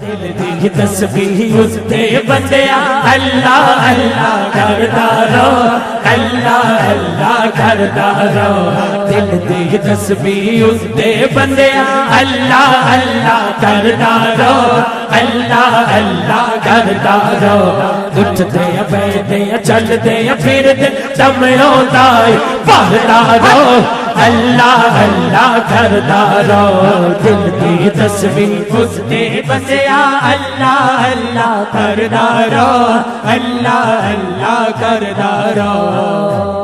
دل دی تسبیح اتے بندیا اللہ اللہ کردا رہو اللہ اللہ کردا رہو دل دی تسبیح اتے بندیا اللہ اللہ کردا رہو اللہ اللہ کردا رہو اٹھدے بیٹھدے چلدے پھردے دم آوندا اے پڑھدا رہو اللہ اللہ کردا رہو دل دی تسبیح اتے بندیا اللہ اللہ کردا رہو اللہ اللہ کردا رہو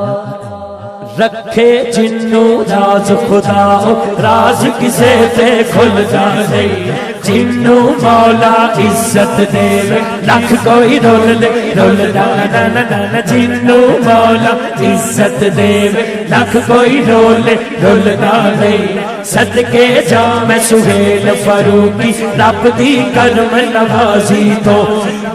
رکھے جنوں راز خدا راز کسے تے کھل جاندے جنوں مولا عزت دے لکھ کوئی رول دے رول نا نا نا جنوں مولا عزت دے لکھ کوئی رول نا دے صدقے جا میں سہیل فاروقی رب دی کرم نوازی تو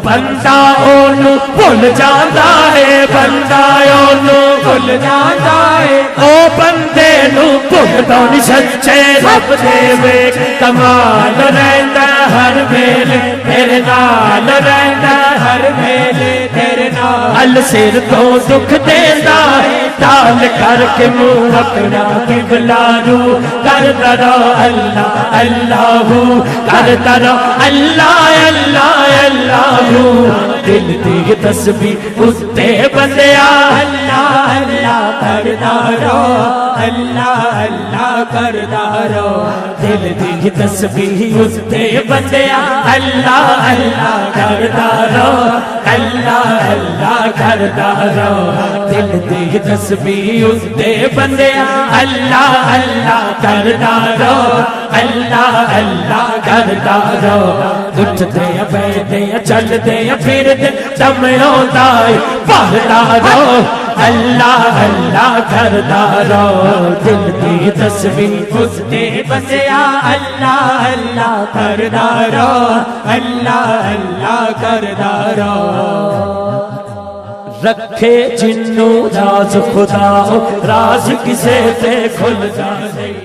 بندہ اونوں بھول جاندا ہے بندہ اونوں بھول جاندا ہے او بندے نوں بھولدا نہیں سچے رب دے ویکھ کمال رہندا ہر ویلے تیرے نال رہندا ہر ویلے تیرے نال سر تو دکھ دیندا ہے ٹال کر کے منہ اپنا قبلہ رو کردا رہو اللہ اللہ کردا رہو اللہ اللہ اللہ دل دی تسبیح اتے بندیا اللہ اللہ کردا رہو اللہ اللہ کردا رہو دل دی تسبیح اتے بندیا اللہ اللہ کردا رہو اللہ اللہ کردا رہو دل دی تسبیح اتے بندیا اللہ اللہ کردا رہو اللہ اللہ کردا رہو اٹھدے بیٹھدے چلدے پھردے دم آوندا اے پڑھدا رہو اللہ اللہ کردا رہو دل دی تسبیح اتے بندیا اللہ اللہ کردا رہو اللہ اللہ کردا رہو رکھے جنوں راز خدا راز کسے تے کھل جاندے